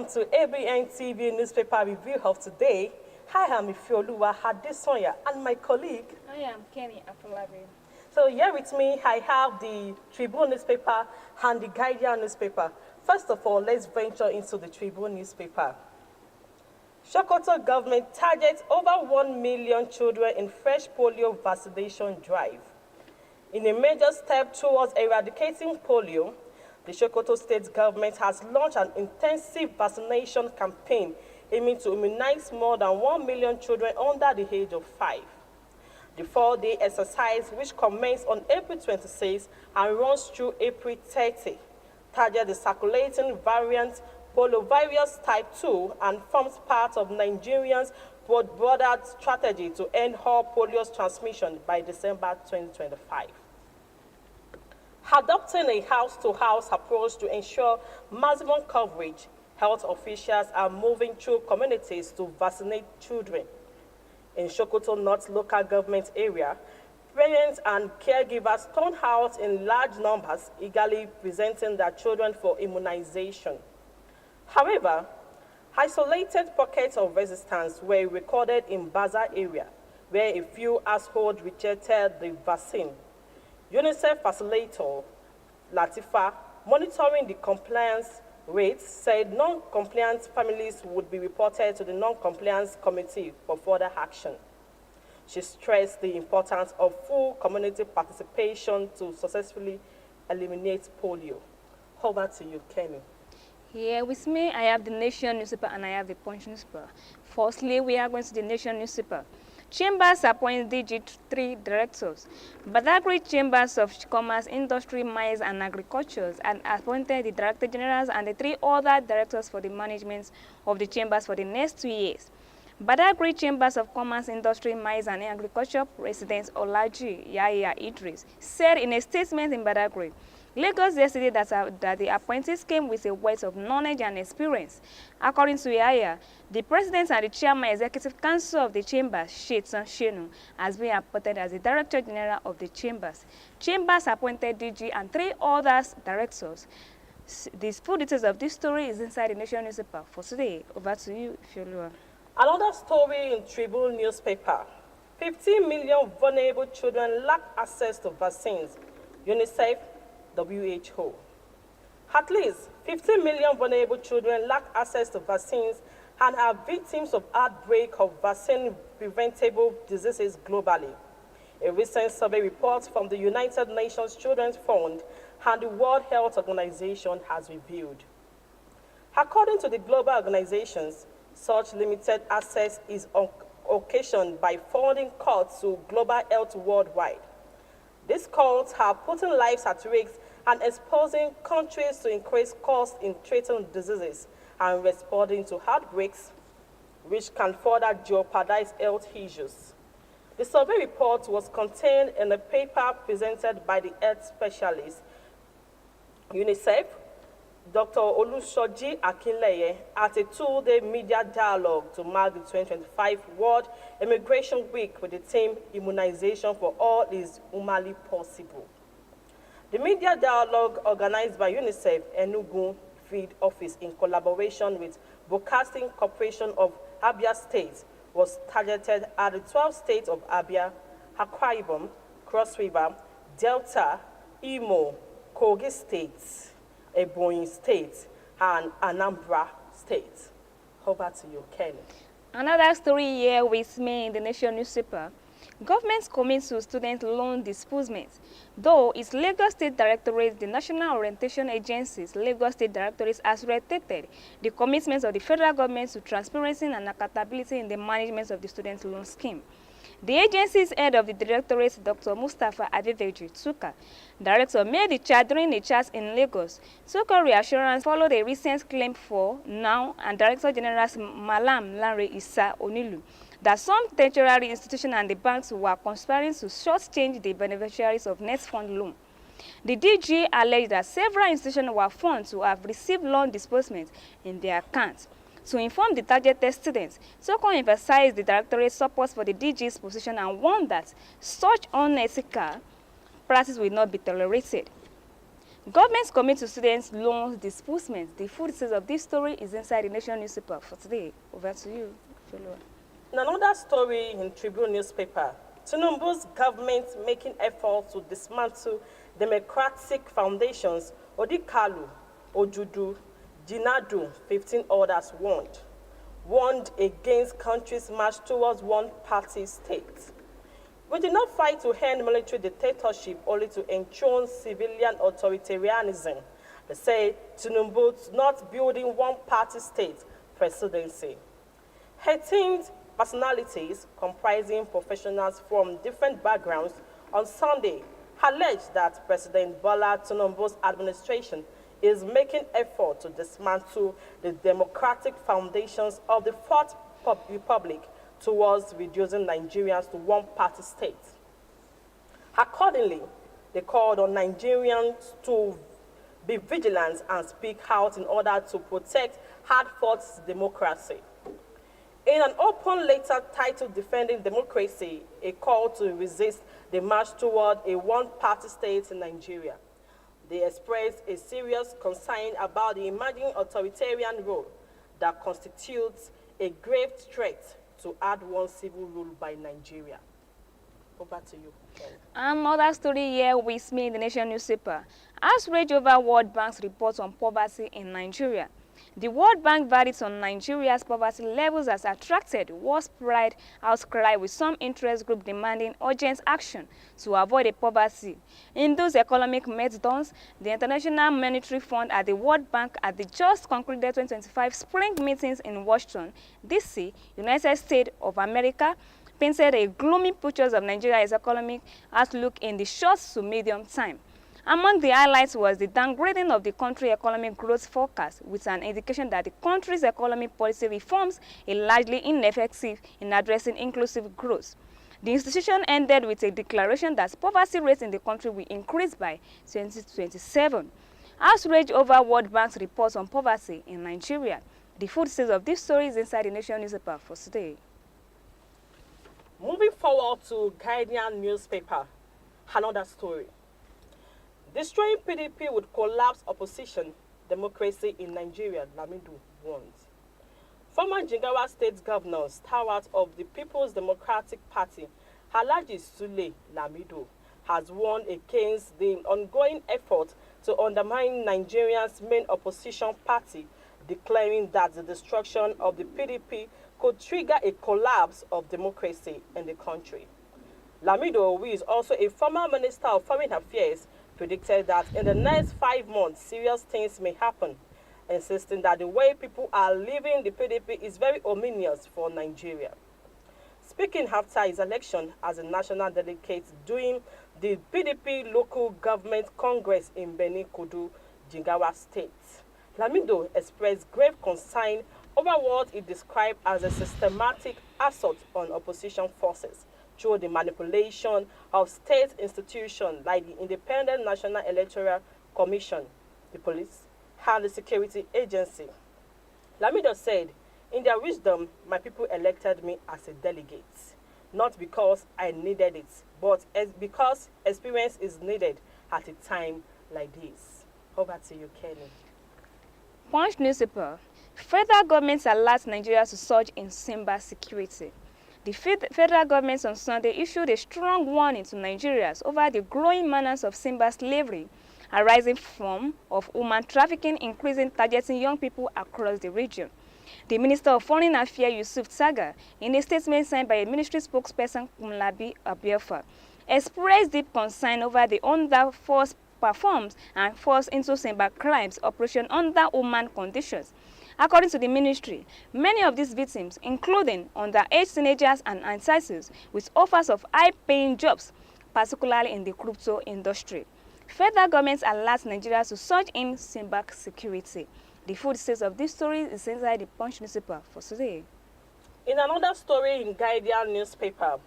welcome to Abntv newspaper review of today. I am Ifeoluwa Adesonya and my colleague. I am Kenny Afolabi. So here with me, I have the Tribune newspaper and the Guardian newspaper. First of all, let's venture into the Tribune newspaper. Sokoto government targets over 1 million children in fresh polio vaccination drive. In a major step towards eradicating polio, the Sokoto state government has launched an intensive vaccination campaign aiming to immunize more than 1 million children under the age of 5. The 4-day exercise, which commenced on April 26 and runs through April 30, targets the circulating variant poliovirus type 2 and forms part of Nigerians' broader strategy to end all polio transmission by December 2025. Adopting a house-to-house approach to ensure maximum coverage, health officials are moving through communities to vaccinate children. In Sokoto North local government area, parents and caregivers turned out in large numbers, eagerly presenting their children for immunization. However, isolated pockets of resistance were recorded in Bazaar area, where a few households rejected the vaccine. UNICEF facilitator Latifa, monitoring the compliance rates, said non-compliant families would be reported to the non-compliance committee for further action. She stressed the importance of full community participation to successfully eliminate polio. Over to you, Kenny. Here with me, I have the Nation newspaper and I have the Punch newspaper. Firstly, we are going to the Nation newspaper. Chambers appoints DG3 directors. Badagry Chambers of Commerce, Industry, Mines and Agriculture and appointed the Director Generals and the 3 other directors for the management of the chambers for the next 2 years. Badagry Chambers of Commerce, Industry, Mines and Agriculture President Olaji Yahya Idris said in a statement in Badagry, Lagos yesterday that the appointees came with a wealth of knowledge and experience. According to Yahya, the president and the chairman executive council of the chambers, Shetan Shenu, has been appointed as the director general of the chambers. Chambers appointed DG and 3 others directors. The full details of this story is inside the Nation newspaper. For today, over to you, Ifeoluwa. Another story in Tribune newspaper. 15 million vulnerable children lack access to vaccines. UNICEF, WHO. At least 15 million vulnerable children lack access to vaccines and are victims of outbreak of vaccine-preventable diseases globally. A recent survey report from the United Nations Children's Fund and the World Health Organization has revealed. According to the global organizations, such limited access is occasioned by funding cuts to global health worldwide. These cuts are putting lives at risk and exposing countries to increased costs in treating diseases and responding to outbreaks, which can further jeopardize health issues. The survey report was contained in a paper presented by the health specialist, UNICEF, Dr. Olusoji Akinleye, at a 2-day media dialogue to mark the 2025 World Immigration Week with the theme Immunization for All is Humanly Possible. The media dialogue, organized by UNICEF Enugu Field Office in collaboration with Broadcasting Corporation of Abia State, was targeted at the 12 states of Abia, Akwa Ibom, Cross River, Delta, Imo, Kogi State, Ebonyi State, and Anambra State. Over to you, Ken. Another story here with me in the Nation newspaper. Government commits to student loan disbursement. Though its Lagos State Directorate, the National Orientation Agency's Lagos State Directorate has reiterated the commitments of the federal government to transparency and accountability in the management of the student loan scheme. The agency's head of the directorate, Dr. Mustafa Adedeji Tsuka, director, made the charge during a chat in Lagos. Tsuka reassurance followed a recent claim for now and Director General Malam Lanre Issa Onilu that some tertiary institutions and the banks were conspiring to shortchange the beneficiaries of Net Fund loan. The DG alleged that several institutions were found to have received loan disbursements in their accounts. To inform the targeted students, Soko emphasized the directorate's support for the DG's position and warned that such unethical practice will not be tolerated. Governments commit to students' loans disbursements. The full details of this story is inside the Nation newspaper for today. Over to you, follower. In another story in Tribune newspaper, Tinubu's government making efforts to dismantle democratic foundations. Odikalu, Ojudu, Jinadu, 15 others warned against country's march towards one-party state. We did not fight to end military dictatorship, only to enthrone civilian authoritarianism. They say Tinubu's not building one-party state presidency. 18 personalities comprising professionals from different backgrounds on Sunday alleged that President Bola Tinubu's administration is making effort to dismantle the democratic foundations of the Fourth Republic towards reducing Nigerians to one-party state. Accordingly, they called on Nigerians to be vigilant and speak out in order to protect hard-fought democracy. In an open letter titled Defending Democracy, a call to resist the march toward a one-party state in Nigeria, they expressed a serious concern about the emerging authoritarian rule that constitutes a grave threat to add one civil rule by Nigeria. Over to you, Ken. Another story here with me in the Nation newspaper. Outrage over World Bank's report on poverty in Nigeria. The World Bank verdicts on Nigeria's poverty levels has attracted widespread outcry, with some interest groups demanding urgent action to avoid a poverty. In those economic meltdowns, the International Monetary Fund and the World Bank at the just concluded 2025 spring meetings in Washington, D.C., United States of America, painted a gloomy picture of Nigeria's economic outlook in the short to medium time. Among the highlights was the downgrading of the country's economic growth forecast, with an indication that the country's economic policy reforms are largely ineffective in addressing inclusive growth. The institution ended with a declaration that poverty rates in the country will increase by 2027. Outrage over World Bank's report on poverty in Nigeria. The full details of this story is inside the Nation newspaper for today. Moving forward to Guardian newspaper, another story. Destroying PDP would collapse opposition democracy in Nigeria, Lamido warns. Former Jigawa State Governor, stalwart of the People's Democratic Party, Alhaji Sule Lamido, has warned against the ongoing effort to undermine Nigeria's main opposition party, declaring that the destruction of the PDP could trigger a collapse of democracy in the country. Lamido, who is also a former Minister of Foreign Affairs, predicted that in the next 5 months, serious things may happen, insisting that the way people are leaving the PDP is very ominous for Nigeria. Speaking after his election as a national delegate during the PDP local government congress in Benin Kudu, Jigawa State, Lamido expressed grave concern over what he described as a systematic assault on opposition forces through the manipulation of state institutions like the Independent National Electoral Commission, the police, and the security agency. Lamido said, "In their wisdom, my people elected me as a delegate, not because I needed it, but because experience is needed at a time like this." Over to you, Kenny. Punch newspaper. Federal government alerts Nigeria to surge in cyber security. The federal government on Sunday issued a strong warning to Nigerians over the growing menace of cyber slavery arising from human trafficking, increasing targeting young people across the region. The Minister of Foreign Affairs, Yusuf Taga, in a statement signed by a ministry spokesperson, Kumlabi Abiofa, expressed deep concern over the under-force performs and forced into cyber crimes operation under human conditions. According to the ministry, many of these victims, including underage teenagers and ancestors, with offers of high-paying jobs, particularly in the crypto industry. Federal government alerts Nigeria to surge in cyber security. The full details of this story is inside the Punch newspaper for today. In another story in Guardian newspaper,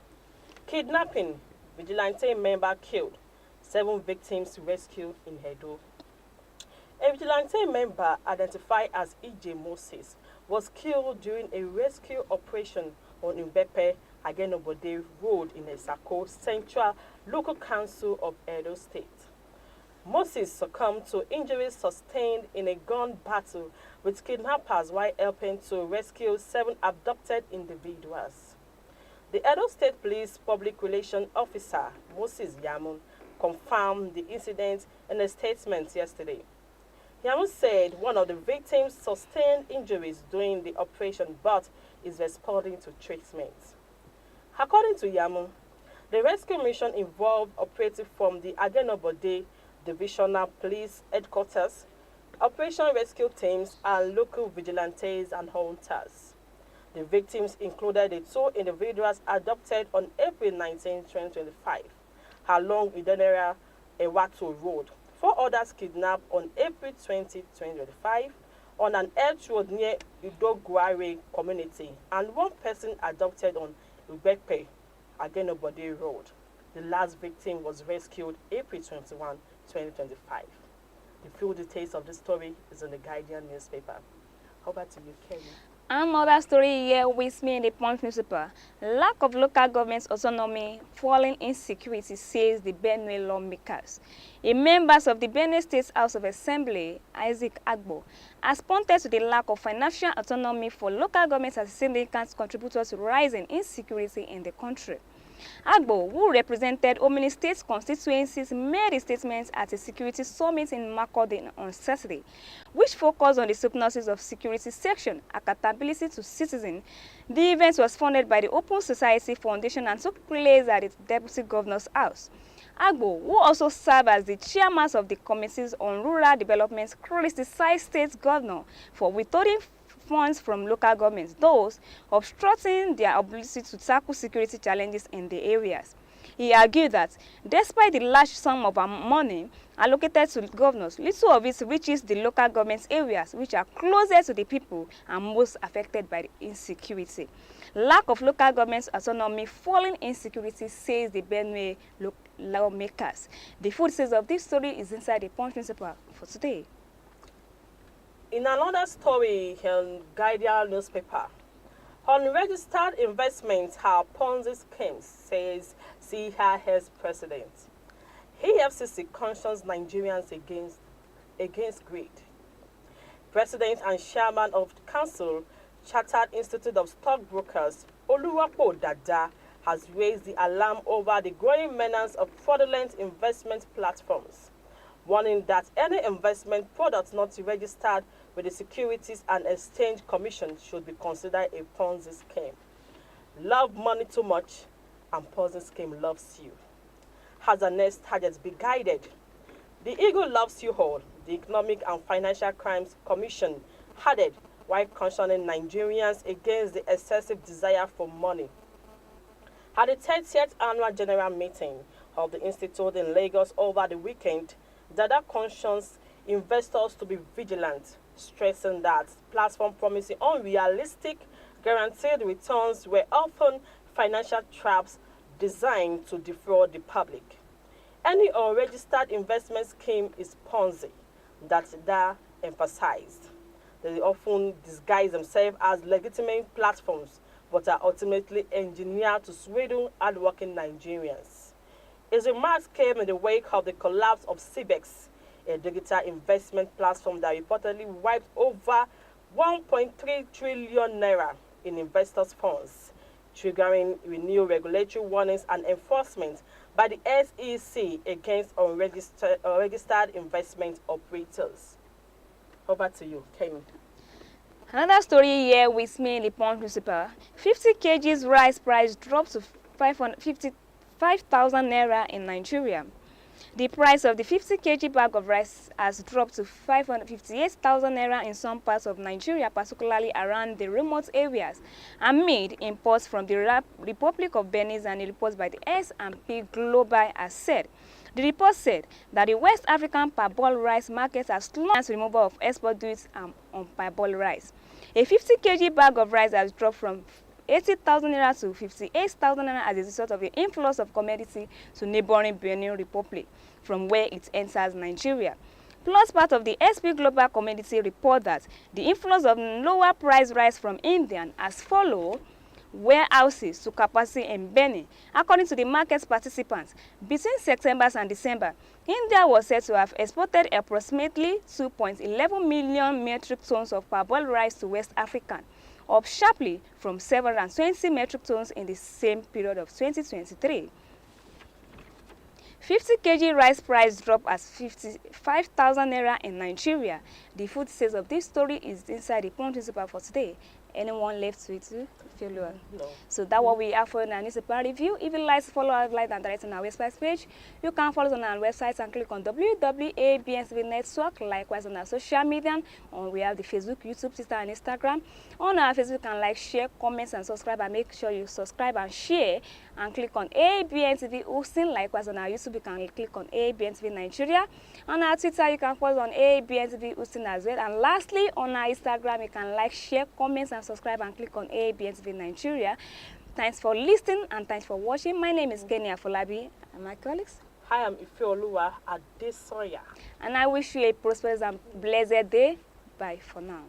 kidnapping, vigilante member killed, 7 victims rescued in Edo. A vigilante member identified as E.J. Moses was killed during a rescue operation on Mbepe Agenobode Road in Esako, Central Local Council of Edo State. Moses succumbed to injuries sustained in a gun battle with kidnappers while helping to rescue 7 abducted individuals. The Edo State Police Public Relations Officer, Moses Yamun, confirmed the incident in a statement yesterday. Yamun said one of the victims sustained injuries during the operation but is responding to treatment. According to Yamun, the rescue mission involved operatives from the Agenobode Divisional Police Headquarters, operation rescue teams, and local vigilantes and hunters. The victims included the 2 individuals adopted on April 19, 2025, along Idenera Ewato Road. 4 others kidnapped on April 20, 2025, on an earth road near Idoguare community, and 1 person adopted on Ubekpe, Agenobode Road. The last victim was rescued April 21, 2025. The full details of the story is in the Guardian newspaper. Over to you, Kelly. Another story here with me in the Punch newspaper. Lack of local government's autonomy, falling insecurity, says the Benue lawmakers. A members of the Benue State House of Assembly, Isaac Agbo, has pointed to the lack of financial autonomy for local governments as significant contributors to rising insecurity in the country. Agbo, who represented Omini State constituencies, made a statement at a security summit in Makurdi on Saturday, which focused on the synopsis of security section, accountability to citizens. The event was funded by the Open Society Foundation and took place at the Deputy Governor's House. Agbo, who also served as the chairman of the committees on rural development, criticized state governor for withholding funds from local governments, those obstructing their ability to tackle security challenges in the areas. He argued that despite the large sum of money allocated to governors, little of it reaches the local government areas which are closer to the people and most affected by the insecurity. Lack of local government autonomy, falling insecurity, says the Benue lawmakers. The full details of this story is inside the Punch newspaper for today. In another story in Guardian newspaper, unregistered investments are Ponzi schemes, says CIS president. EFCC cautions Nigerians against greed. President and chairman of the council, Chartered Institute of Stockbrokers, Oluwapo Dada, has raised the alarm over the growing menace of fraudulent investment platforms, warning that any investment product not registered with the Securities and Exchange Commission should be considered a Ponzi scheme. Love money too much, and Ponzi scheme loves you. Has the next target be guided? The Eagle loves you all, the Economic and Financial Crimes Commission added, while cautioning Nigerians against the excessive desire for money. At the 30th annual general meeting of the Institute in Lagos over the weekend, Dada cautions investors to be vigilant, stressing that platforms promising unrealistic, guaranteed returns were often financial traps designed to defraud the public. Any unregistered investment scheme is Ponzi, that emphasized. They often disguise themselves as legitimate platforms, but are ultimately engineered to swindle hardworking Nigerians. His remarks came in the wake of the collapse of CBEX, a digital investment platform that reportedly wiped over 1.3 trillion naira in investors' funds, triggering renewed regulatory warnings and enforcement by the SEC against unregistered investment operators. Over to you, Kemi. Another story here with me in the Punch newspaper. 50 kgs rice price drops to 555,000 naira in Nigeria. The price of the 50 kg bag of rice has dropped to 558,000 naira in some parts of Nigeria, particularly around the remote areas, amid imports from the Republic of Benin, and a report by the S&P Global has said. The report said that the West African parboiled rice market has launched removal of export duties on parboiled rice. A 50 kg bag of rice has dropped from 80,000 naira to 58,000 naira as a result of the influx of commodity to neighboring Benin Republic, from where it enters Nigeria. Plus, part of the SP Global Commodity report that the influx of lower price rice from India has followed, warehouses to capacity in Benin. According to the market participants, between September and December, India was said to have exported approximately 2.11 million metric tons of parboiled rice to West Africa, up sharply from 720 metric tons in the same period of 2023. 50 kg rice price drop as 55,000 naira in Nigeria. The food sales of this story is inside the Punch newspaper for today. Anyone left with you? Failure. No. So that's what we have for our newspaper review. If you like to follow our live and direct on our website page, you can follow us on our website and click on www.abntv network. Likewise on our social media, we have the Facebook, YouTube, Twitter, and Instagram. On our Facebook, you can like, share, comments, and subscribe. And make sure you subscribe and share and click on Abntv OSUN. Likewise on our YouTube, you can click on Abntv Nigeria. On our Twitter, you can follow on Abntv OSUN as well. And lastly, on our Instagram, you can like, share, comments, and subscribe and click on Abntv Nigeria. Thanks for listening and thanks for watching. My name is Kenya Folabi and my colleagues. Hi, I'm Ifeoluwa Adesoya. And I wish you a prosperous and blessed day. Bye for now.